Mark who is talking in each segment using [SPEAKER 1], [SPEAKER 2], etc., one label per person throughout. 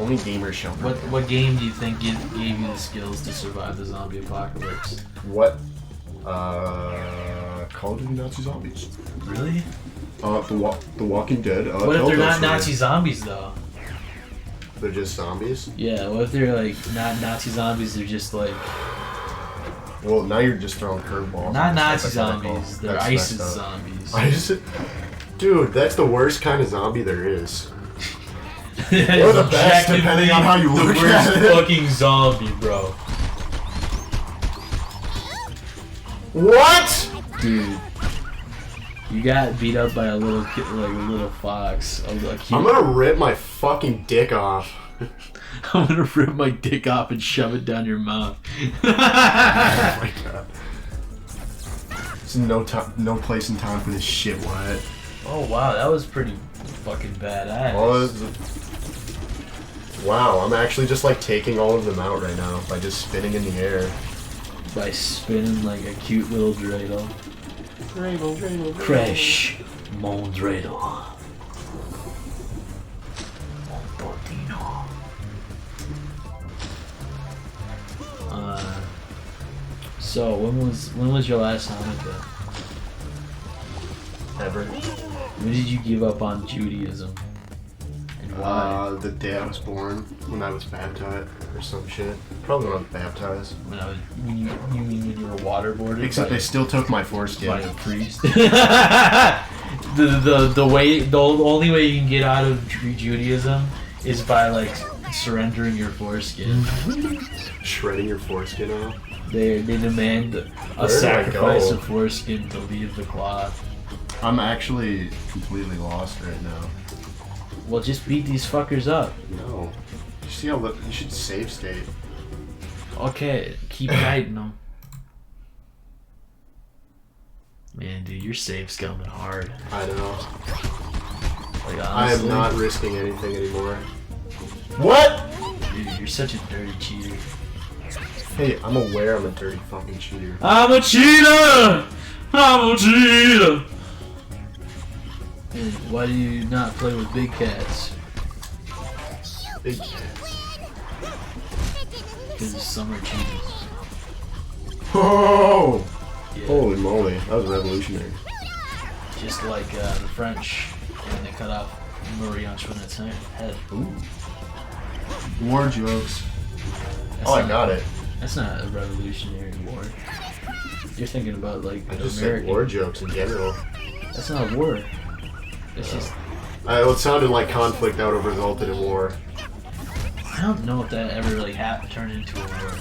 [SPEAKER 1] Only gamers show me.
[SPEAKER 2] What game do you think gave you the skills to survive the zombie apocalypse?
[SPEAKER 1] What? Call of Duty Nazi Zombies.
[SPEAKER 2] Really?
[SPEAKER 1] The Walking Dead.
[SPEAKER 2] What if they're not
[SPEAKER 1] Telltale
[SPEAKER 2] Nazi zombies though?
[SPEAKER 1] They're just zombies?
[SPEAKER 2] Yeah, what if they're like not Nazi zombies, they're just like...
[SPEAKER 1] Well, now you're just throwing curveballs.
[SPEAKER 2] Not Nazi zombies, they're ISIS zombies.
[SPEAKER 1] ISIS? Dude, that's the worst kind of zombie there is.
[SPEAKER 2] Or
[SPEAKER 1] the best, depending on how you look at it.
[SPEAKER 2] The worst fucking zombie, bro.
[SPEAKER 1] What?
[SPEAKER 2] Dude. You got beat up by a little kid, like a little fox. I'm
[SPEAKER 1] gonna rip my fucking dick off.
[SPEAKER 2] I'm gonna rip my dick off and shove it down your mouth.
[SPEAKER 1] Oh my god. There's no place in time for this shit, Wyatt.
[SPEAKER 2] Oh wow, that was pretty fucking badass.
[SPEAKER 1] Wow, I'm actually just like taking all of them out right now by just spinning in the air.
[SPEAKER 2] By spinning like a cute little dreidel.
[SPEAKER 1] Dreidel.
[SPEAKER 2] Crash, mon dreidel. Mon portino. So when was your last Hanukkah?
[SPEAKER 1] Ever.
[SPEAKER 2] When did you give up on Judaism? And why?
[SPEAKER 1] The day I was born, when I was baptized, or some shit. Probably when I was baptized.
[SPEAKER 2] You mean when you were waterboarded?
[SPEAKER 1] Except they still took my foreskin.
[SPEAKER 2] By a priest. the only way you can get out of Judaism is by like surrendering your foreskin.
[SPEAKER 1] Shredding your foreskin off.
[SPEAKER 2] They demand a sacrifice of foreskin to leave the cloth.
[SPEAKER 1] I'm actually completely lost right now.
[SPEAKER 2] Well, just beat these fuckers up.
[SPEAKER 1] No. You see how you should save state.
[SPEAKER 2] Okay, keep guiding them. Man, dude, your save's coming hard.
[SPEAKER 1] I don't know.
[SPEAKER 2] Like, honestly,
[SPEAKER 1] I am not risking anything anymore. What?
[SPEAKER 2] Dude, you're such a dirty cheater.
[SPEAKER 1] Hey, I'm aware I'm a dirty fucking cheater.
[SPEAKER 2] I'm a cheater! I'm a cheater! And why do you not play with big cats?
[SPEAKER 1] Big cats.
[SPEAKER 2] Because some are cheaters.
[SPEAKER 1] Oh!
[SPEAKER 2] Yeah.
[SPEAKER 1] Holy moly, that was revolutionary.
[SPEAKER 2] Just like the French when they cut off Marie Antoinette's head.
[SPEAKER 1] Ooh. War jokes.
[SPEAKER 2] That's
[SPEAKER 1] I got it.
[SPEAKER 2] That's not a revolutionary war. You're thinking about like
[SPEAKER 1] I just
[SPEAKER 2] American.
[SPEAKER 1] said war jokes in general.
[SPEAKER 2] That's not a war. It's just.
[SPEAKER 1] It sounded like conflict that would have resulted in war.
[SPEAKER 2] I don't know if that ever really turned into a war.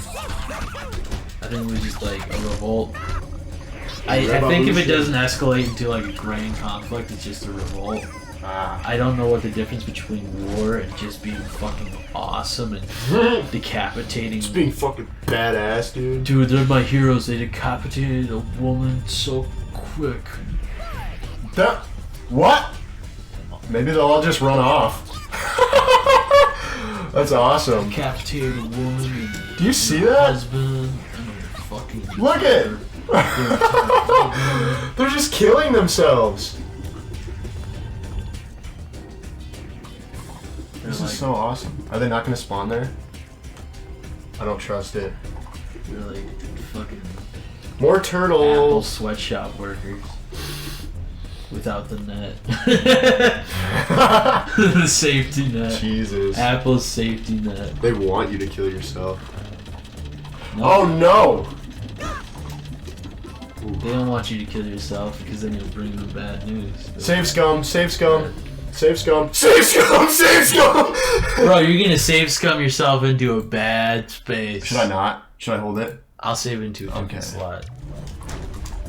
[SPEAKER 2] I think it was just like a revolt. I think if it doesn't escalate into like a grand conflict, it's just a revolt. I don't know what the difference between war and just being fucking awesome and decapitating.
[SPEAKER 1] Just being fucking badass, dude.
[SPEAKER 2] Dude, they're my heroes. They decapitated a woman so quick.
[SPEAKER 1] What? Maybe they'll all just run off. That's awesome.
[SPEAKER 2] Decapitated a woman.
[SPEAKER 1] Do you see that?
[SPEAKER 2] Husband and fucking.
[SPEAKER 1] Look it. They're just killing themselves. This is so awesome. Are they not going to spawn there? I don't trust it.
[SPEAKER 2] They're like fucking
[SPEAKER 1] more
[SPEAKER 2] Apple
[SPEAKER 1] turtles.
[SPEAKER 2] sweatshop workers without the net. The safety net.
[SPEAKER 1] Jesus.
[SPEAKER 2] Apple's safety net.
[SPEAKER 1] They want you to kill yourself.
[SPEAKER 2] No,
[SPEAKER 1] Oh no!
[SPEAKER 2] they don't want you to kill yourself because then you'll bring them bad news.
[SPEAKER 1] Save scum, save scum, save scum, save scum, save scum!
[SPEAKER 2] Bro, you're gonna save scum yourself into a bad space.
[SPEAKER 1] Should I not? Should I hold it?
[SPEAKER 2] I'll save it into a different slot.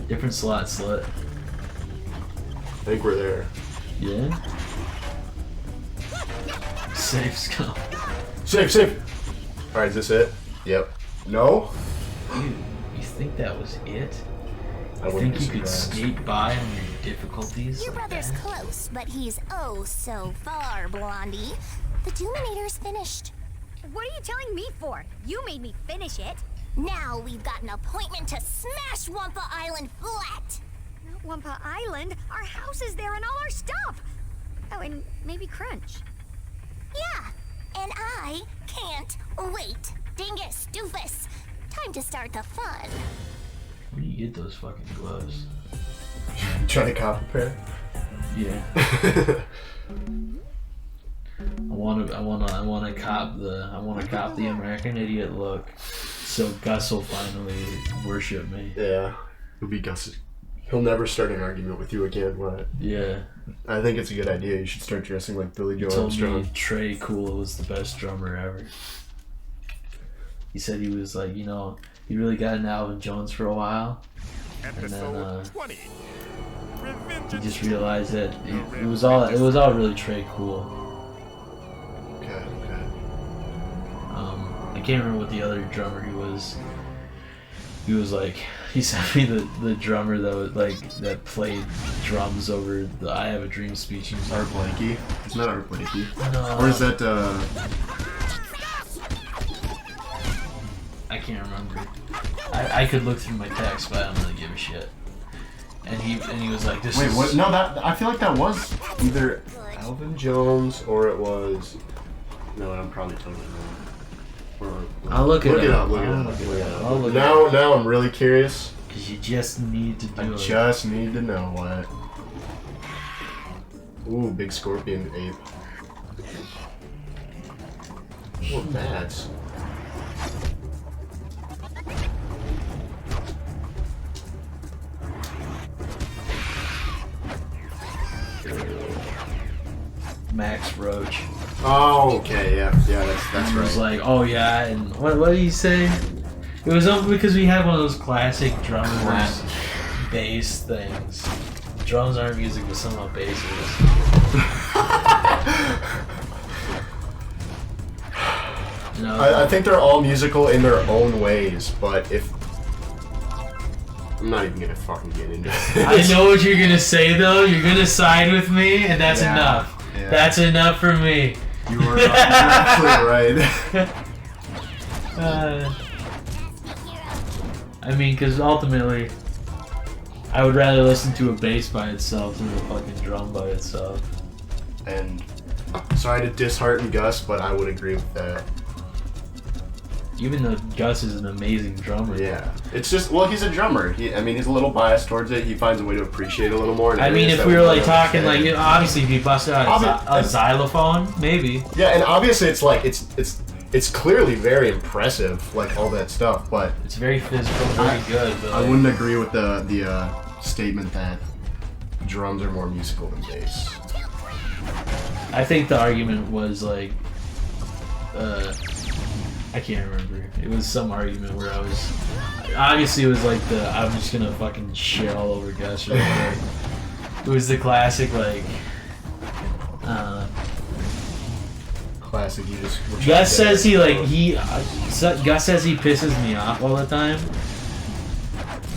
[SPEAKER 2] Different slot, slut.
[SPEAKER 1] I think we're there.
[SPEAKER 2] Yeah? Save scum.
[SPEAKER 1] Save, save! Alright, is this it? Yep. No?
[SPEAKER 2] Dude, you think that was it?
[SPEAKER 1] I
[SPEAKER 2] You
[SPEAKER 1] wouldn't
[SPEAKER 2] think
[SPEAKER 1] be
[SPEAKER 2] you could
[SPEAKER 1] surprised.
[SPEAKER 2] skate by on your difficulties?
[SPEAKER 3] Your
[SPEAKER 2] like
[SPEAKER 3] brother's
[SPEAKER 2] that?
[SPEAKER 3] close, but he's oh so far, Blondie. The Doominator's finished.
[SPEAKER 4] What are you telling me for? You made me finish it.
[SPEAKER 3] Now we've got an appointment to smash Wampa Island flat.
[SPEAKER 4] Not Wampa Island. Our house is there and all our stuff. Oh, and maybe Crunch.
[SPEAKER 3] Yeah, and I can't wait. Dingus, doofus, time to start the fun.
[SPEAKER 2] Where do you get those fucking gloves?
[SPEAKER 1] Try to cop a pair.
[SPEAKER 2] Yeah. I want to cop the American Idiot look, so Gus will finally worship me.
[SPEAKER 1] Yeah, it'll be Gus. He'll never start an argument with you again. What?
[SPEAKER 2] Yeah.
[SPEAKER 1] I think it's a good idea. You should start dressing like Billy Joe
[SPEAKER 2] Told
[SPEAKER 1] Armstrong.
[SPEAKER 2] me Trey Cool was the best drummer ever. He said he was like, you know, he really got into Alvin Jones for a while, and then he just realized that it was all really Trey Cool.
[SPEAKER 1] Okay.
[SPEAKER 2] I can't remember what the other drummer he was. He was like, he sent me the drummer that played drums over the I Have a Dream speech. He was like,
[SPEAKER 1] Art Blakey. Isn't that Art Blakey?
[SPEAKER 2] No.
[SPEAKER 1] Or is that
[SPEAKER 2] I can't remember. I could look through my text, but I don't really give a shit. And he was like, "This
[SPEAKER 1] Wait,
[SPEAKER 2] is."
[SPEAKER 1] what? No, that I feel like that was either Alvin Jones or it was. No, I'm probably totally wrong.
[SPEAKER 2] I'll look it up.
[SPEAKER 1] Look it
[SPEAKER 2] I'll
[SPEAKER 1] up.
[SPEAKER 2] look it
[SPEAKER 1] Look it
[SPEAKER 2] up.
[SPEAKER 1] up.
[SPEAKER 2] I'll look it
[SPEAKER 1] Now I'm really curious.
[SPEAKER 2] Because you just need to do
[SPEAKER 1] I
[SPEAKER 2] it.
[SPEAKER 1] just need to know what. Ooh, big scorpion ape. Oh, bats.
[SPEAKER 2] Max Roach.
[SPEAKER 1] Oh, okay, yeah, that's
[SPEAKER 2] He was
[SPEAKER 1] right.
[SPEAKER 2] like, "Oh yeah," and what did he say? It was up because we had one of those classic drum and bass things. Drums aren't music, but somehow bass is. You know,
[SPEAKER 1] I think they're all musical in their own ways, but if I'm not even gonna fucking get into it.
[SPEAKER 2] I know what you're gonna say though. You're gonna side with me, and that's
[SPEAKER 1] Yeah,
[SPEAKER 2] enough.
[SPEAKER 1] yeah.
[SPEAKER 2] That's enough for me.
[SPEAKER 1] You're absolutely right.
[SPEAKER 2] I mean, because ultimately, I would rather listen to a bass by itself than a fucking drum by itself.
[SPEAKER 1] And sorry to dishearten Gus, but I would agree with that.
[SPEAKER 2] Even though Gus is an amazing drummer.
[SPEAKER 1] Yeah, it's just he's a drummer. He's a little biased towards it. He finds a way to appreciate it a little more.
[SPEAKER 2] I mean, if we were like talking like, you know, obviously if you bust out a
[SPEAKER 1] Obvi-
[SPEAKER 2] xylophone, maybe.
[SPEAKER 1] Yeah, and obviously it's like it's clearly very impressive, like all that stuff. But
[SPEAKER 2] It's very physical, very good. But
[SPEAKER 1] I wouldn't agree with the statement that drums are more musical than bass.
[SPEAKER 2] I think the argument was like, I can't remember. It was some argument where obviously it was like I'm just gonna fucking shit all over Gus real quick. It was the classic like,
[SPEAKER 1] Classic. You just.
[SPEAKER 2] Gus says Gus says he pisses me off all the time.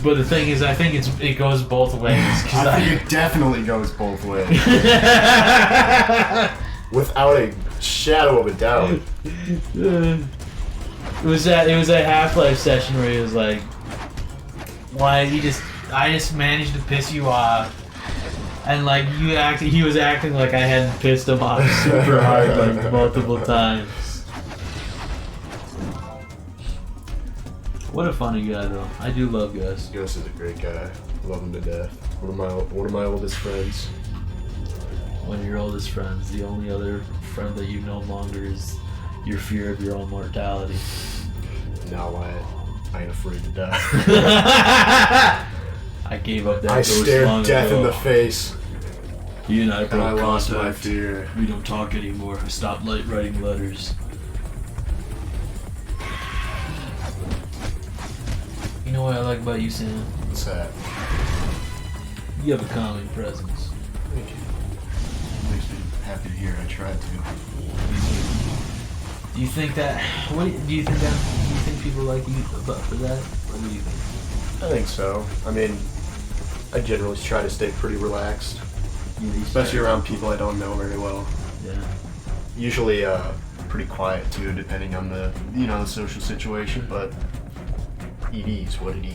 [SPEAKER 2] But the thing is, I think it goes both ways.
[SPEAKER 1] I think it definitely goes both ways, without a shadow of a doubt.
[SPEAKER 2] It was a Half-Life session where he was like, "Why I just managed to piss you off," and like he was acting like I hadn't pissed him off super hard like multiple times. What a funny guy though. I do love Gus.
[SPEAKER 1] Gus is a great guy. Love him to death. One of my oldest friends.
[SPEAKER 2] One of your oldest friends. The only other friend that you no longer is your fear of your own mortality.
[SPEAKER 1] Now I ain't afraid to die.
[SPEAKER 2] I gave up that
[SPEAKER 1] I
[SPEAKER 2] ghost
[SPEAKER 1] stared
[SPEAKER 2] long
[SPEAKER 1] death
[SPEAKER 2] ago.
[SPEAKER 1] in the face,
[SPEAKER 2] You and I
[SPEAKER 1] and
[SPEAKER 2] broke
[SPEAKER 1] I lost my
[SPEAKER 2] contact.
[SPEAKER 1] fear.
[SPEAKER 2] We don't talk anymore. I stopped writing letters. You know what I like about you, Sam?
[SPEAKER 1] What's that?
[SPEAKER 2] You have a calming presence.
[SPEAKER 1] Thank you. Makes me happy to hear. I tried to.
[SPEAKER 2] Do you think that? Do you think people like you for that? What do you think?
[SPEAKER 1] I think so. I mean, I generally try to stay pretty relaxed,
[SPEAKER 2] Yeah,
[SPEAKER 1] especially around people I don't know very well.
[SPEAKER 2] Yeah.
[SPEAKER 1] Usually, pretty quiet too, depending on the the social situation. But it is what it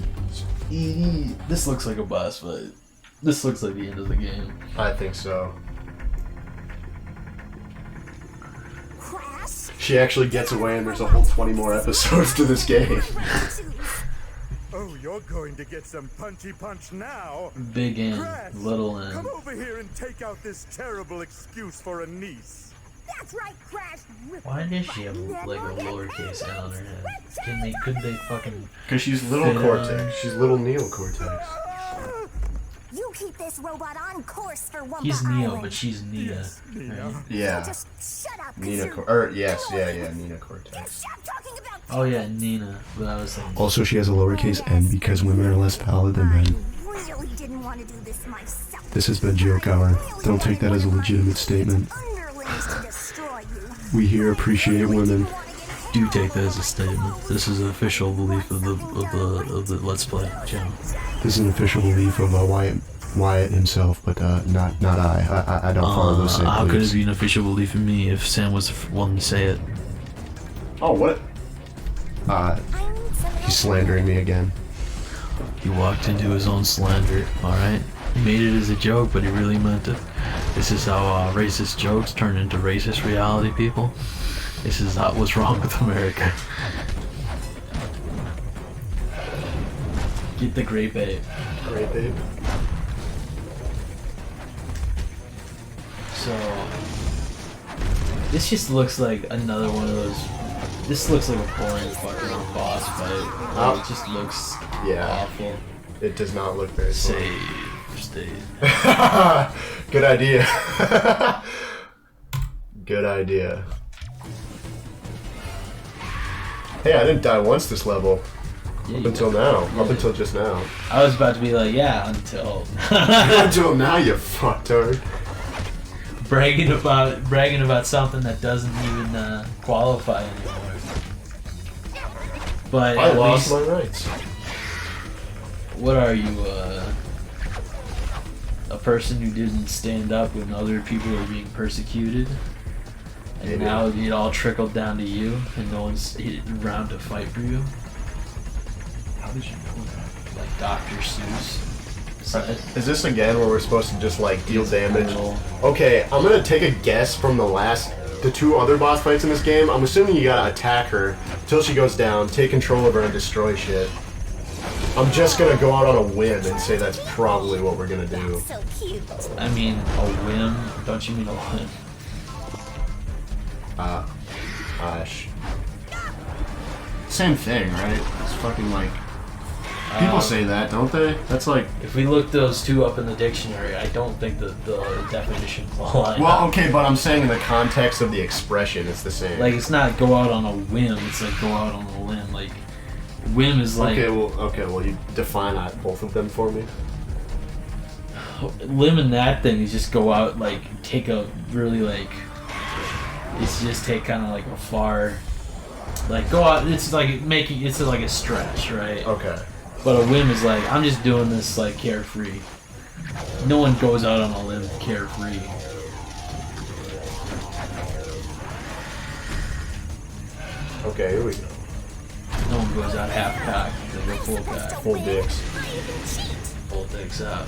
[SPEAKER 1] is.
[SPEAKER 2] This looks like a boss fight. This looks like the end of the game.
[SPEAKER 1] I think so.
[SPEAKER 3] Class,
[SPEAKER 1] She actually gets away, and there's a whole 20 more episodes to this game.
[SPEAKER 5] Oh, you're going to get some punchy punch now.
[SPEAKER 2] Big N,
[SPEAKER 5] Crash,
[SPEAKER 2] little N.
[SPEAKER 5] come over here and take out this terrible excuse for a niece.
[SPEAKER 4] That's right, Crash.
[SPEAKER 2] Why does she have like a lowercase N on her head? Couldn't they fucking...
[SPEAKER 1] Because she's little
[SPEAKER 2] Fit on.
[SPEAKER 1] Cortex. She's little neocortex.
[SPEAKER 3] You keep this robot on course for Wumpa
[SPEAKER 2] He's Neo,
[SPEAKER 3] Island.
[SPEAKER 2] but she's Nia.
[SPEAKER 5] Nina.
[SPEAKER 2] Right?
[SPEAKER 1] Yeah.
[SPEAKER 3] Just shut up. 'cause
[SPEAKER 1] Nina,
[SPEAKER 3] you're
[SPEAKER 1] yes,
[SPEAKER 3] annoying.
[SPEAKER 1] Nina Cortex.
[SPEAKER 3] Stop talking about
[SPEAKER 2] Oh yeah, Nina. But I was thinking...
[SPEAKER 1] Also, she has a lowercase n because women are less valid than men.
[SPEAKER 3] I really didn't want to do this myself.
[SPEAKER 1] This has been Joke Hour. Don't take that as a legitimate statement.
[SPEAKER 3] Underlings to destroy you.
[SPEAKER 1] We here appreciate women.
[SPEAKER 2] Do take that as a statement. This is an official belief of the Let's Play channel.
[SPEAKER 1] This is an official belief of Wyatt himself, but not I don't follow those same
[SPEAKER 2] How could it
[SPEAKER 1] beliefs.
[SPEAKER 2] be an official belief in me if Sam was the one to say it?
[SPEAKER 1] Oh, what?
[SPEAKER 3] I need some
[SPEAKER 1] He's slandering me again.
[SPEAKER 2] He walked into his own slander, alright? He made it as a joke, but he really meant it. This is how racist jokes turn into racist reality, people. This is not what's wrong with America. Get the grape ape.
[SPEAKER 1] Great, babe.
[SPEAKER 2] So, this just looks like another one of those. This looks like a boring fucking boss fight. Like, it just looks
[SPEAKER 1] Yeah.
[SPEAKER 2] awful.
[SPEAKER 1] It does not look very fun.
[SPEAKER 2] Save state.
[SPEAKER 1] Good idea. Good idea. Hey, I didn't die once this level.
[SPEAKER 2] Yeah,
[SPEAKER 1] Up
[SPEAKER 2] you
[SPEAKER 1] until
[SPEAKER 2] did.
[SPEAKER 1] now.
[SPEAKER 2] You
[SPEAKER 1] Up
[SPEAKER 2] did.
[SPEAKER 1] until just now.
[SPEAKER 2] I was about to be like, yeah, until
[SPEAKER 1] Until now, you fucktard.
[SPEAKER 2] bragging about something that doesn't even qualify anymore. But
[SPEAKER 1] I
[SPEAKER 2] at
[SPEAKER 1] lost
[SPEAKER 2] least,
[SPEAKER 1] my rights.
[SPEAKER 2] what are you, a person who didn't stand up when other people were being persecuted? And
[SPEAKER 1] Maybe.
[SPEAKER 2] now it all trickled down to you, and no one's around to fight for you? How did you know that? Like Dr. Seuss said.
[SPEAKER 1] Is this again where we're supposed to just like deal
[SPEAKER 2] He's
[SPEAKER 1] damage?
[SPEAKER 2] brutal.
[SPEAKER 1] Okay, I'm gonna take a guess from the two other boss fights in this game. I'm assuming you gotta attack her till she goes down, take control of her, and destroy shit. I'm just gonna go out on a whim and say that's probably what we're gonna do.
[SPEAKER 3] so cute.
[SPEAKER 2] I mean, a whim? Don't you mean a whim?
[SPEAKER 1] Same thing, right? It's fucking like people say that, don't they? That's like.
[SPEAKER 2] If we look those two up in the dictionary, I don't think the definitions will line
[SPEAKER 1] Well,
[SPEAKER 2] up.
[SPEAKER 1] okay, but I'm saying in the context of the expression, it's the same.
[SPEAKER 2] Like, it's not go out on a whim, it's like go out on a limb. Like, whim is like...
[SPEAKER 1] okay, well, you define both of them for me.
[SPEAKER 2] Limb and that thing is just go out, like, take a really, like... It's just take kind of like a far... Like, go out, it's like it's like a stretch, right?
[SPEAKER 1] Okay.
[SPEAKER 2] But a whim is like, I'm just doing this, like, carefree. No one goes out on a limb carefree.
[SPEAKER 1] Okay, here we go.
[SPEAKER 2] No one goes out half-cocked. They go full-cocked.
[SPEAKER 1] Full dicks.
[SPEAKER 2] Full dicks out.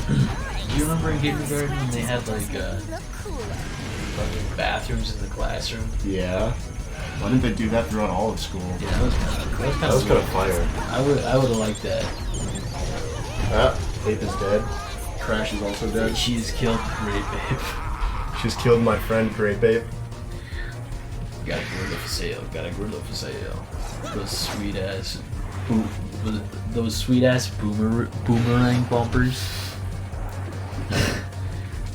[SPEAKER 2] Do you remember in kindergarten when they had, like,
[SPEAKER 3] Look cooler.
[SPEAKER 2] fucking bathrooms in the classroom?
[SPEAKER 1] Yeah. Why didn't they do that throughout all of school?
[SPEAKER 2] Yeah, that was kind
[SPEAKER 1] That was
[SPEAKER 2] of
[SPEAKER 1] kind of fire.
[SPEAKER 2] I would have liked that.
[SPEAKER 1] Ape is dead. Crash is also dead.
[SPEAKER 2] She's killed Great Babe.
[SPEAKER 1] She's killed my friend Great Babe.
[SPEAKER 2] Got a gorilla for sale. Got a gorilla for sale. Those sweet ass, those sweet ass boomerang bumpers.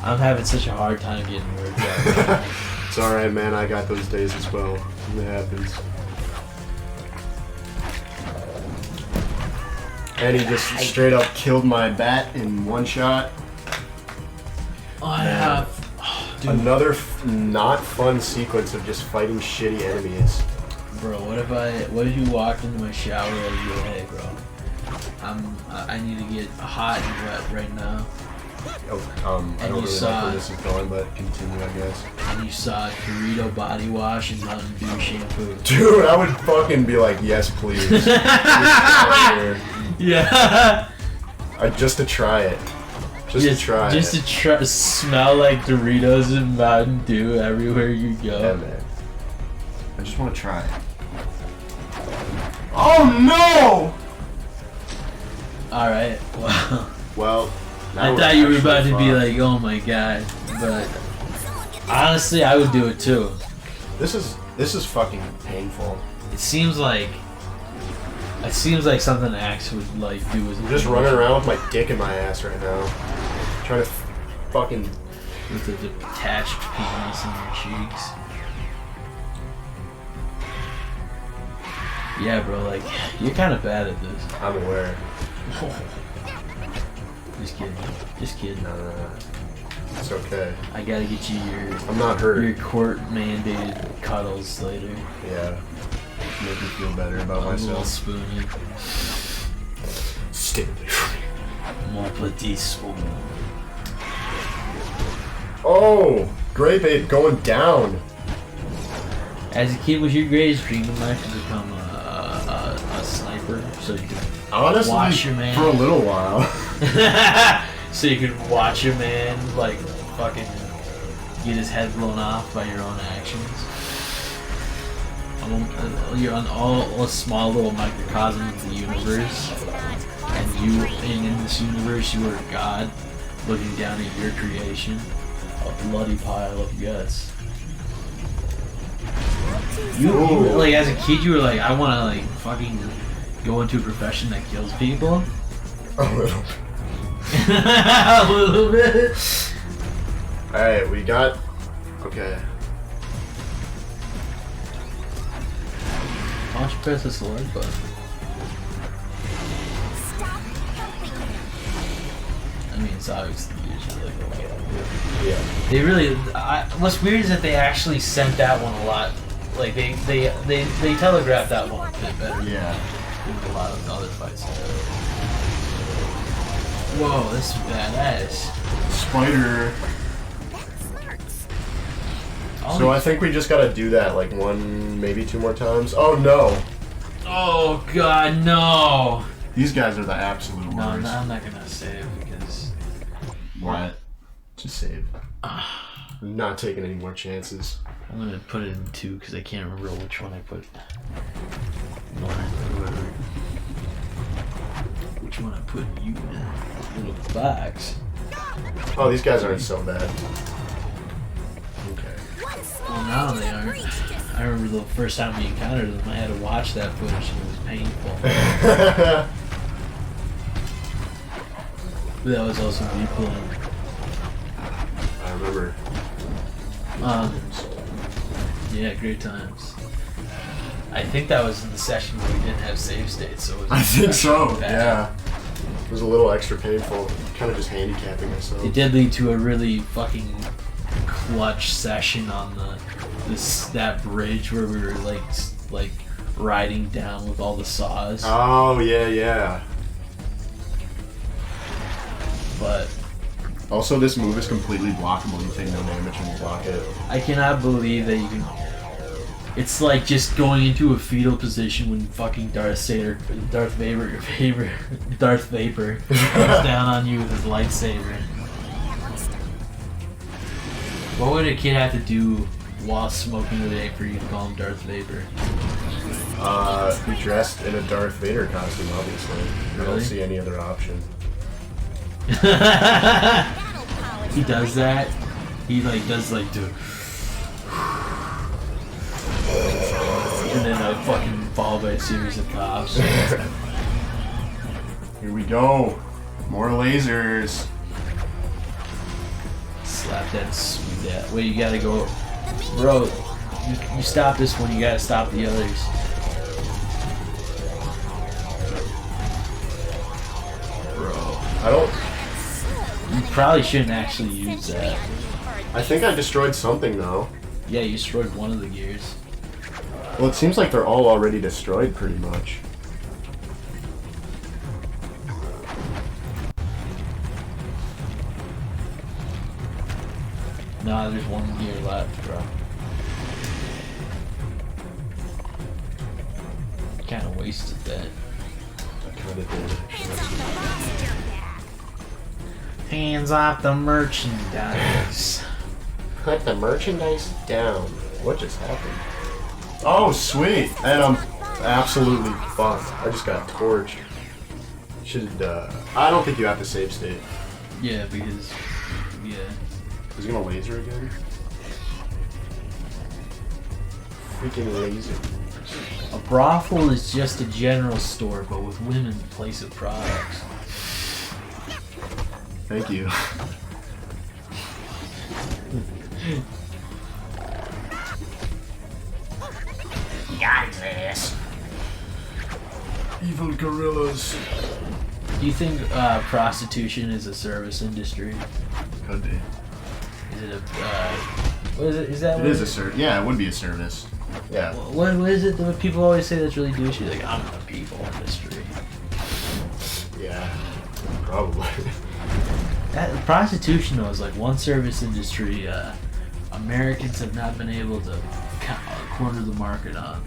[SPEAKER 2] I'm having such a hard time getting words out.
[SPEAKER 1] It's alright, man. I got those days as well. It happens. And he just straight up killed my bat in one shot.
[SPEAKER 2] I have. Dude,
[SPEAKER 1] Another not fun sequence of just fighting shitty enemies.
[SPEAKER 2] bro, what if you walked into my shower and you go, hey, bro, I need to get hot and wet right now,
[SPEAKER 1] Oh, I
[SPEAKER 2] And
[SPEAKER 1] don't
[SPEAKER 2] you
[SPEAKER 1] really
[SPEAKER 2] saw
[SPEAKER 1] like where
[SPEAKER 2] it.
[SPEAKER 1] this is going, but continue, I guess.
[SPEAKER 2] and you saw Dorito body wash and Mountain Dew shampoo.
[SPEAKER 1] Dude, I would fucking be like, yes, please. Get out of here.
[SPEAKER 2] Yeah.
[SPEAKER 1] Just to try it. Just to try
[SPEAKER 2] Just
[SPEAKER 1] it.
[SPEAKER 2] to try smell like Doritos and Mountain Dew everywhere you go.
[SPEAKER 1] Yeah, man. I just want to try it. Oh no!
[SPEAKER 2] Alright, well.
[SPEAKER 1] Well,
[SPEAKER 2] I
[SPEAKER 1] that
[SPEAKER 2] thought you were
[SPEAKER 1] was
[SPEAKER 2] about to
[SPEAKER 1] actually
[SPEAKER 2] be
[SPEAKER 1] fun.
[SPEAKER 2] like, oh my god. But honestly, I would do it too.
[SPEAKER 1] This is fucking painful.
[SPEAKER 2] It seems like something Axe would like do with
[SPEAKER 1] I'm just running around with my dick in my ass right now, trying to fucking.
[SPEAKER 2] with the detached penis in your cheeks. Yeah, bro, like you're kind of bad at this.
[SPEAKER 1] I'm aware.
[SPEAKER 2] Just kidding. Just kidding.
[SPEAKER 1] No. It's okay.
[SPEAKER 2] I gotta get you
[SPEAKER 1] I'm not hurt.
[SPEAKER 2] your court mandated cuddles later.
[SPEAKER 1] Yeah. Make me feel better about
[SPEAKER 2] A little
[SPEAKER 1] myself.
[SPEAKER 2] spooning.
[SPEAKER 1] Stupid.
[SPEAKER 2] Mon petit spoon.
[SPEAKER 1] Oh, grape ape going down.
[SPEAKER 2] As a kid, was your greatest dream in life to become a sniper, so you could
[SPEAKER 1] Honestly,
[SPEAKER 2] watch your man,
[SPEAKER 1] for a little while.
[SPEAKER 2] so you could watch your man like fucking get his head blown off by your own actions. You're on all a small little microcosm of the universe, and in this universe, you are God, looking down at your creation, a bloody pile of guts. You like as a kid, you were like, I want to like fucking go into a profession that kills people.
[SPEAKER 1] A little.
[SPEAKER 2] A little bit.
[SPEAKER 1] All right, we got. Okay.
[SPEAKER 2] Why don't you press the select button?
[SPEAKER 3] Stop helping me.
[SPEAKER 2] I mean, it's obviously usually like a lot.
[SPEAKER 1] Yeah.
[SPEAKER 2] They really. What's weird is that they actually sent that one a lot. Like they telegraphed that one a bit better
[SPEAKER 1] Yeah.
[SPEAKER 2] than a lot of the other fights. Whoa, this is badass.
[SPEAKER 1] Spider.
[SPEAKER 3] That smarts.
[SPEAKER 1] So I think we just gotta do that like one, maybe two more times. Oh no!
[SPEAKER 2] Oh god, no!
[SPEAKER 1] These guys are the absolute worst.
[SPEAKER 2] No, I'm not gonna save because
[SPEAKER 1] What? Just save. I'm not taking any more chances.
[SPEAKER 2] I'm gonna put it in 2 because I can't remember which one I put. Which one I put you in? Little box.
[SPEAKER 1] Oh, these guys aren't so bad. Okay.
[SPEAKER 3] One
[SPEAKER 2] Well,
[SPEAKER 3] small
[SPEAKER 2] now they
[SPEAKER 3] breach
[SPEAKER 2] aren't.
[SPEAKER 3] just
[SPEAKER 2] I remember the first time we encountered them, I had to watch that footage and it was painful. But that was also deeply.
[SPEAKER 1] I remember.
[SPEAKER 2] Yeah, great times. I think that was in the session where we didn't have save states, so it was
[SPEAKER 1] I think so.
[SPEAKER 2] bad.
[SPEAKER 1] Yeah. It was a little extra painful. Kind of just handicapping myself.
[SPEAKER 2] It did lead to a really fucking clutch session on that bridge where we were like riding down with all the saws.
[SPEAKER 1] Oh yeah.
[SPEAKER 2] But
[SPEAKER 1] Also, this move is completely blockable. You take no damage when you block it.
[SPEAKER 2] I cannot believe that you can. It's like just going into a fetal position when fucking Darth Vapor comes down on you with his lightsaber. What would a kid have to do while smoking a vape for you to call him Darth Vapor?
[SPEAKER 1] Be dressed in a Darth Vader costume, obviously. I don't
[SPEAKER 2] Really?
[SPEAKER 1] see any other option.
[SPEAKER 2] He does that. He like does like the. And then I fucking followed by a series of cops.
[SPEAKER 1] Here we go. More lasers.
[SPEAKER 2] Slap that sweet that. Wait, you gotta go. Bro, you stop this one, you gotta stop the others. Bro.
[SPEAKER 1] I don't.
[SPEAKER 2] You probably shouldn't actually use that.
[SPEAKER 1] I think I destroyed something though.
[SPEAKER 2] Yeah, you destroyed one of the gears.
[SPEAKER 1] Well, it seems like they're all already destroyed pretty much.
[SPEAKER 2] Nah, there's one gear left, bro. Kinda wasted that.
[SPEAKER 1] I kind of did.
[SPEAKER 3] It's on the monster
[SPEAKER 2] Hands off the merchandise.
[SPEAKER 1] Put the merchandise down. What just happened? Oh, sweet. And I'm absolutely fucked. I just got torched. Should, I don't think you have to save state.
[SPEAKER 2] Yeah, because... Yeah.
[SPEAKER 1] Is he gonna laser again? Freaking laser.
[SPEAKER 2] A brothel is just a general store, but with women in place of products.
[SPEAKER 1] Thank you.
[SPEAKER 2] Got his ass.
[SPEAKER 1] Evil gorillas.
[SPEAKER 2] Do you think prostitution is a service industry?
[SPEAKER 1] Could be.
[SPEAKER 2] Is it a... what is it? Is that
[SPEAKER 1] It
[SPEAKER 2] what
[SPEAKER 1] is a service. Yeah, it would be a service. Yeah.
[SPEAKER 2] What is it that people always say that's really douchey? Like, I'm in the people industry.
[SPEAKER 1] Yeah. Probably.
[SPEAKER 2] That prostitution though is like one service industry Americans have not been able to corner the market on.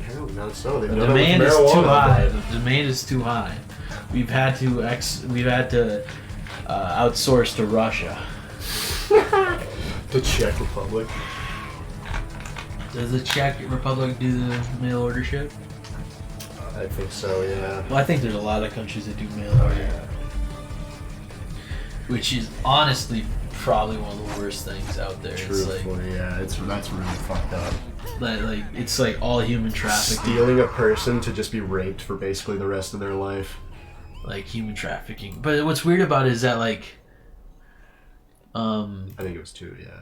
[SPEAKER 1] Apparently not so. They've
[SPEAKER 2] The
[SPEAKER 1] done it with
[SPEAKER 2] demand is too
[SPEAKER 1] marijuana,
[SPEAKER 2] high.
[SPEAKER 1] but-
[SPEAKER 2] The demand is too high. We've had to outsource to Russia.
[SPEAKER 1] The Czech Republic.
[SPEAKER 2] Does the Czech Republic do the mail order shit?
[SPEAKER 1] I think so, yeah.
[SPEAKER 2] Well, I think there's a lot of countries that do mail order, which is honestly probably one of the worst things out there.
[SPEAKER 1] Truthfully, yeah, that's really fucked up.
[SPEAKER 2] Like it's like all human trafficking.
[SPEAKER 1] Stealing a person to just be raped for basically the rest of their life.
[SPEAKER 2] Like human trafficking. But what's weird about it is that like
[SPEAKER 1] I think it was 2, yeah.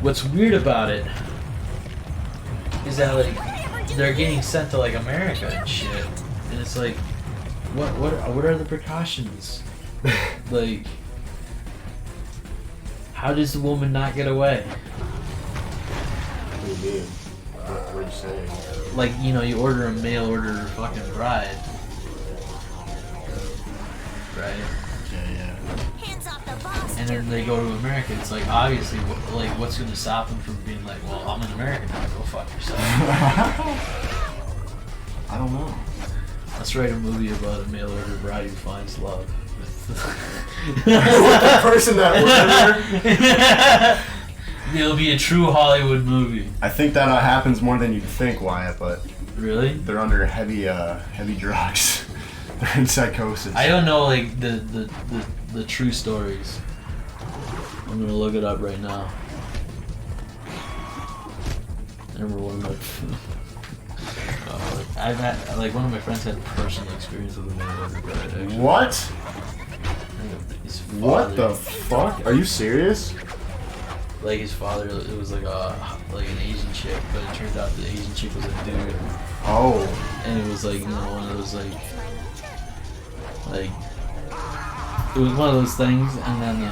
[SPEAKER 2] what's weird about it is that like they're getting sent to like America and shit. And it's like what are the precautions? Like how does the woman not get away?
[SPEAKER 1] What do you mean? What are you saying?
[SPEAKER 2] Like, you know, you order a mail order fucking bride. Right?
[SPEAKER 1] Yeah.
[SPEAKER 3] Hands off the boss.
[SPEAKER 2] And then they go to America. It's like, obviously, like, what's going to stop them from being like, well, I'm an American now, go fuck yourself.
[SPEAKER 1] I don't know.
[SPEAKER 2] Let's write a movie about a mail order bride who finds love.
[SPEAKER 1] The person that
[SPEAKER 2] It'll be a true Hollywood movie.
[SPEAKER 1] I think that happens more than you'd think, Wyatt, but
[SPEAKER 2] Really?
[SPEAKER 1] they're under heavy drugs. They're in psychosis.
[SPEAKER 2] I don't know, like, the true stories. I'm gonna look it up right now. I remember one of my... I've had, like, one of my friends had personal experience with a mail order bride, actually.
[SPEAKER 1] What?
[SPEAKER 2] His
[SPEAKER 1] What
[SPEAKER 2] father-
[SPEAKER 1] the fuck? Are you serious?
[SPEAKER 2] Like, his father, it was like an Asian chick, but it turned out the Asian chick was a dude.
[SPEAKER 1] Oh.
[SPEAKER 2] And it was like, you know, one of those like it was one of those things, and then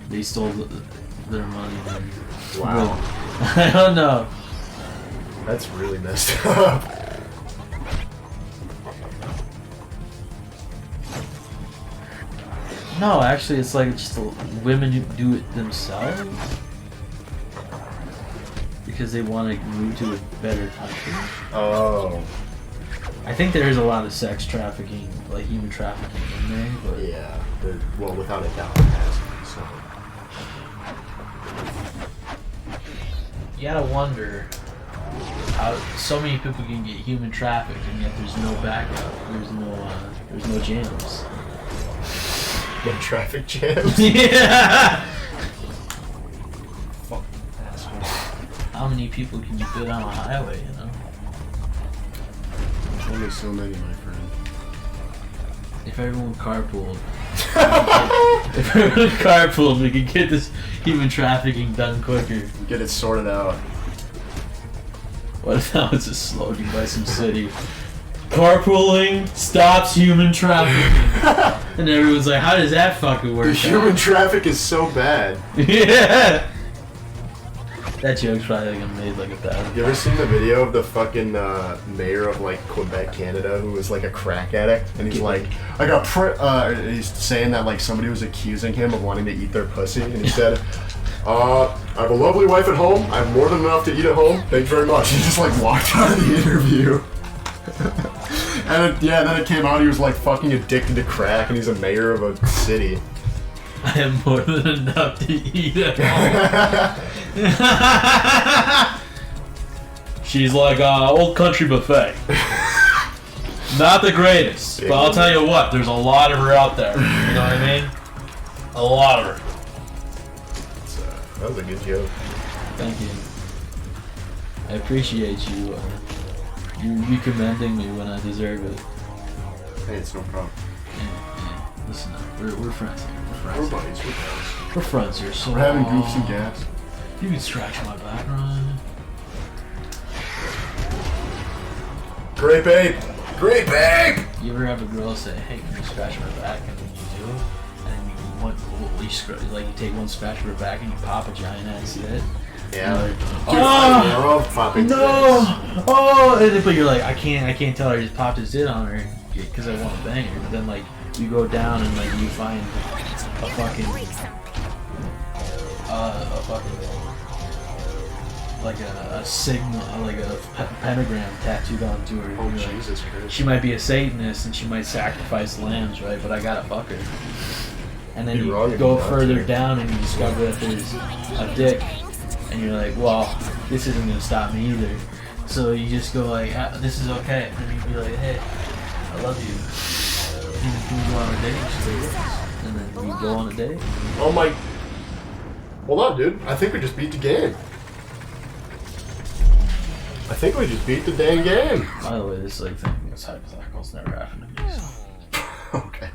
[SPEAKER 2] they stole their money. And,
[SPEAKER 1] Wow.
[SPEAKER 2] I don't know.
[SPEAKER 1] That's really messed up.
[SPEAKER 2] No, actually, it's like just women who do it themselves because they want to move to a better country.
[SPEAKER 1] Oh.
[SPEAKER 2] I think there is a lot of sex trafficking, like human trafficking in there, but
[SPEAKER 1] Yeah. Well, without a doubt, it has to be so.
[SPEAKER 2] you gotta wonder how so many people can get human trafficked and yet there's no backup. There's no jams.
[SPEAKER 1] No traffic jams.
[SPEAKER 2] Yeah.
[SPEAKER 1] Fuck asshole.
[SPEAKER 2] How many people can you fit on a highway? You know,
[SPEAKER 1] Only so many, my friend.
[SPEAKER 2] if everyone carpooled, we could get this human trafficking done quicker.
[SPEAKER 1] Get it sorted out.
[SPEAKER 2] What if that was a slogan by some city? Carpooling stops human trafficking. And everyone's like, how does that fucking work
[SPEAKER 1] The human
[SPEAKER 2] out?
[SPEAKER 1] traffic is so bad.
[SPEAKER 2] Yeah. That joke's probably like made like 1,000.
[SPEAKER 1] You ever seen the video of the fucking mayor of like Quebec, Canada, who was like a crack addict, and he's like, I got he's saying that like somebody was accusing him of wanting to eat their pussy, and he said, I have a lovely wife at home. I have more than enough to eat at home. Thank you very much. He just like walked out of the interview. then it came out he was like fucking addicted to crack and he's a mayor of a city.
[SPEAKER 2] I have more than enough to eat at home. She's like old country buffet. Not the greatest, but I'll tell you what, there's a lot of her out there. You know what I mean? A lot of her.
[SPEAKER 1] That was a good joke.
[SPEAKER 2] Thank you. I appreciate you. You commending me when I deserve it.
[SPEAKER 1] Hey, it's no problem.
[SPEAKER 2] Yeah. Listen, we're friends here.
[SPEAKER 1] We're buddies. We're pals.
[SPEAKER 2] We're friends here. So
[SPEAKER 1] We're having goofs and gaps.
[SPEAKER 2] You can scratch my back, Ryan.
[SPEAKER 1] Great babe. Great babe.
[SPEAKER 2] You ever have a girl say, "Hey, can you scratch my back?" And then you do, and then you take one scratch of her back and you pop a giant ass zit.
[SPEAKER 1] Yeah.
[SPEAKER 2] Like, but you're like, I can't tell her I just popped a zit on her because I want to bang her. But then like you go down and like you find a fucking like a signal, like a pentagram tattooed onto her.
[SPEAKER 1] Oh,
[SPEAKER 2] You're like,
[SPEAKER 1] Jesus Christ.
[SPEAKER 2] she might be a Satanist and she might sacrifice lambs, right? But I gotta fuck her. And then
[SPEAKER 1] You're
[SPEAKER 2] you
[SPEAKER 1] wrong if
[SPEAKER 2] go
[SPEAKER 1] you want
[SPEAKER 2] further
[SPEAKER 1] to.
[SPEAKER 2] down and you discover that there's a dick, and you're like, well, this isn't gonna stop me either. So you just go like, this is okay. And then you be like, hey, I love you. Can we go on a date? And she's like, yes. And then we go on a date.
[SPEAKER 1] Oh my. Hold on, dude. I think we just beat the game. I think we just beat the dang game.
[SPEAKER 2] By the way, this like thing, this hypothetical's never happened to me. So
[SPEAKER 1] Okay.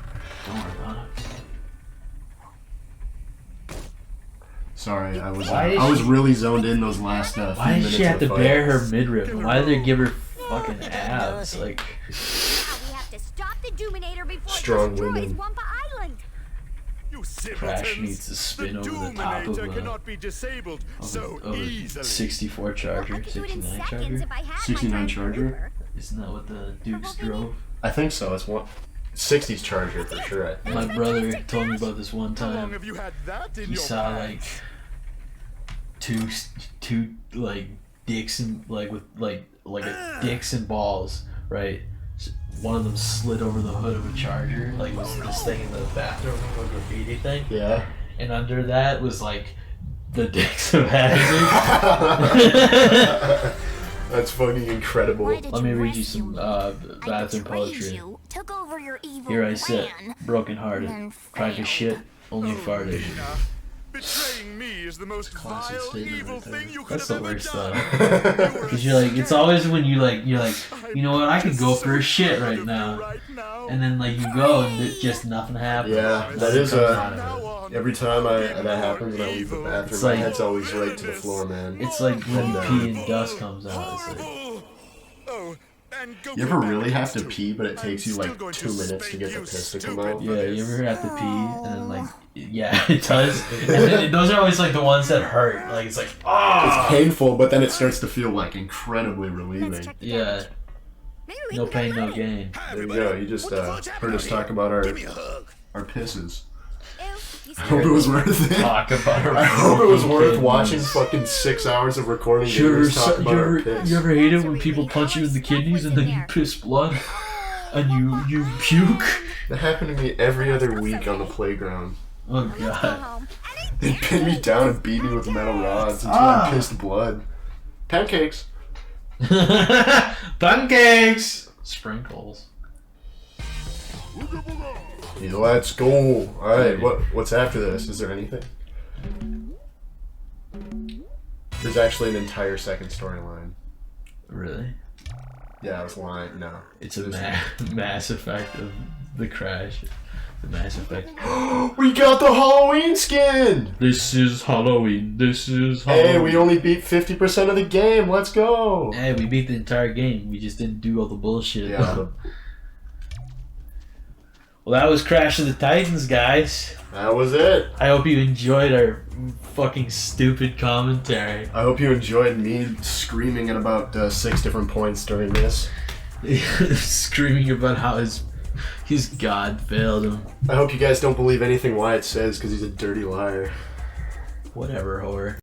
[SPEAKER 2] don't worry about it.
[SPEAKER 1] Sorry, I was
[SPEAKER 2] Why is
[SPEAKER 1] I was
[SPEAKER 2] she-
[SPEAKER 1] really zoned in those last few
[SPEAKER 2] Why
[SPEAKER 1] minutes
[SPEAKER 2] does she have
[SPEAKER 1] of
[SPEAKER 2] to
[SPEAKER 1] the fight.
[SPEAKER 2] bare her midriff? Why did they give her fucking abs? Like,
[SPEAKER 4] Now we have to stop the Doominator before
[SPEAKER 1] Strong
[SPEAKER 4] it destroys
[SPEAKER 1] women.
[SPEAKER 4] Wampa Island.
[SPEAKER 5] You
[SPEAKER 2] Crash
[SPEAKER 5] simpletons.
[SPEAKER 2] needs to spin
[SPEAKER 5] The
[SPEAKER 2] over the top of
[SPEAKER 5] Doominator
[SPEAKER 2] a-
[SPEAKER 5] cannot be disabled so
[SPEAKER 2] of a
[SPEAKER 5] easily.
[SPEAKER 2] 64
[SPEAKER 4] I
[SPEAKER 2] Charger,
[SPEAKER 4] could do it in
[SPEAKER 2] 69
[SPEAKER 4] seconds
[SPEAKER 2] Charger.
[SPEAKER 4] if I had
[SPEAKER 1] 69
[SPEAKER 4] my
[SPEAKER 1] Charger?
[SPEAKER 4] Charger.
[SPEAKER 2] Isn't that what the Dukes drove?
[SPEAKER 1] I think so. It's one 60s Charger for sure. I think.
[SPEAKER 2] My brother told me about this one
[SPEAKER 5] How long
[SPEAKER 2] time.
[SPEAKER 5] have you had that in
[SPEAKER 2] He
[SPEAKER 5] your
[SPEAKER 2] saw
[SPEAKER 5] pants?
[SPEAKER 2] like two like dicks and like with like a dicks and balls, right? One of them slid over the hood of a Charger, like was this thing in the bathroom, a graffiti thing,
[SPEAKER 1] Yeah.
[SPEAKER 2] and under that was like the dicks of Hazard.
[SPEAKER 1] That's fucking incredible.
[SPEAKER 3] Why did
[SPEAKER 2] Let me
[SPEAKER 3] you
[SPEAKER 2] read you
[SPEAKER 3] rescue
[SPEAKER 2] some
[SPEAKER 3] me? I
[SPEAKER 2] bathroom
[SPEAKER 3] betrayed
[SPEAKER 2] poetry.
[SPEAKER 3] you, took over your evil
[SPEAKER 2] Here I sit,
[SPEAKER 3] plan,
[SPEAKER 2] broken-hearted,
[SPEAKER 3] and
[SPEAKER 2] tried to
[SPEAKER 3] failed.
[SPEAKER 2] shit, only
[SPEAKER 5] Oh,
[SPEAKER 2] farted.
[SPEAKER 5] Nina, betraying me is the most
[SPEAKER 2] Classic
[SPEAKER 5] vile,
[SPEAKER 2] statement
[SPEAKER 5] evil
[SPEAKER 2] right there.
[SPEAKER 5] thing you could
[SPEAKER 2] That's
[SPEAKER 5] have
[SPEAKER 2] the
[SPEAKER 5] ever
[SPEAKER 2] worst
[SPEAKER 5] done.
[SPEAKER 2] though. Cause you're like, it's always when you're like, you know what, I could go for a shit right now, and then like you go and just nothing happens.
[SPEAKER 1] Yeah, that
[SPEAKER 2] Nothing
[SPEAKER 1] is
[SPEAKER 2] comes out of it.
[SPEAKER 1] every time that happens and I leave the bathroom,
[SPEAKER 2] It's
[SPEAKER 1] my
[SPEAKER 2] like-
[SPEAKER 1] head's always right to the floor, man.
[SPEAKER 2] It's like when
[SPEAKER 1] And,
[SPEAKER 2] pee and dust comes out. It's like,
[SPEAKER 5] Oh, and go
[SPEAKER 1] You ever
[SPEAKER 5] back
[SPEAKER 1] really have to
[SPEAKER 5] too.
[SPEAKER 1] pee, but it
[SPEAKER 5] I'm
[SPEAKER 1] takes you
[SPEAKER 5] still
[SPEAKER 1] like
[SPEAKER 5] going
[SPEAKER 1] 2 minutes to
[SPEAKER 5] spank
[SPEAKER 1] get the
[SPEAKER 5] you,
[SPEAKER 1] piss to come
[SPEAKER 5] stupid
[SPEAKER 1] out?
[SPEAKER 2] yeah, you ever have to pee and then like, yeah, it does. And then those are always like the ones that hurt. Like it's like,
[SPEAKER 1] It's
[SPEAKER 2] ah,
[SPEAKER 1] painful, but then it starts to feel like incredibly
[SPEAKER 4] Let's
[SPEAKER 1] relieving.
[SPEAKER 4] check the
[SPEAKER 2] yeah,
[SPEAKER 4] damage. Maybe we
[SPEAKER 2] no
[SPEAKER 4] can
[SPEAKER 2] pain,
[SPEAKER 4] get
[SPEAKER 2] no
[SPEAKER 4] money.
[SPEAKER 2] gain.
[SPEAKER 1] There you go. You just heard us talk about our pisses.
[SPEAKER 4] Ew, you
[SPEAKER 1] I hope it
[SPEAKER 4] scared
[SPEAKER 1] was
[SPEAKER 4] me.
[SPEAKER 1] worth it.
[SPEAKER 2] Talk about our
[SPEAKER 1] I hope it was
[SPEAKER 2] fucking
[SPEAKER 1] worth
[SPEAKER 2] kidneys.
[SPEAKER 1] watching fucking 6 hours of recording
[SPEAKER 2] You ever,
[SPEAKER 1] videos talk about our piss.
[SPEAKER 2] you ever hate it when people punch you in the kidneys and then you piss blood and you puke?
[SPEAKER 1] That happened to me every other week on the playground.
[SPEAKER 2] Oh
[SPEAKER 4] Let's go
[SPEAKER 2] god.
[SPEAKER 4] home.
[SPEAKER 1] They pinned me down and beat me with metal rods until I pissed blood. Pancakes.
[SPEAKER 2] Pancakes! Sprinkles.
[SPEAKER 1] Yeah, let's go. Alright, what's after this? Is there anything? There's actually an entire second storyline.
[SPEAKER 2] Really?
[SPEAKER 1] Yeah, I was lying. No.
[SPEAKER 2] It's a Mass Effect of the crash. The Mass Effect.
[SPEAKER 1] We got the Halloween skin!
[SPEAKER 2] This is Halloween. This is
[SPEAKER 1] Hey,
[SPEAKER 2] Halloween.
[SPEAKER 1] we only beat 50% of the game. Let's go.
[SPEAKER 2] Hey, we beat the entire game. We just didn't do all the bullshit.
[SPEAKER 1] Yeah.
[SPEAKER 2] Well, that was Crash of the Titans, guys.
[SPEAKER 1] That was it.
[SPEAKER 2] I hope you enjoyed our fucking stupid commentary.
[SPEAKER 1] I hope you enjoyed me screaming at about 6 different points during this.
[SPEAKER 2] Screaming about how his god failed him.
[SPEAKER 1] I hope you guys don't believe anything Wyatt says because he's a dirty liar.
[SPEAKER 2] Whatever, whore.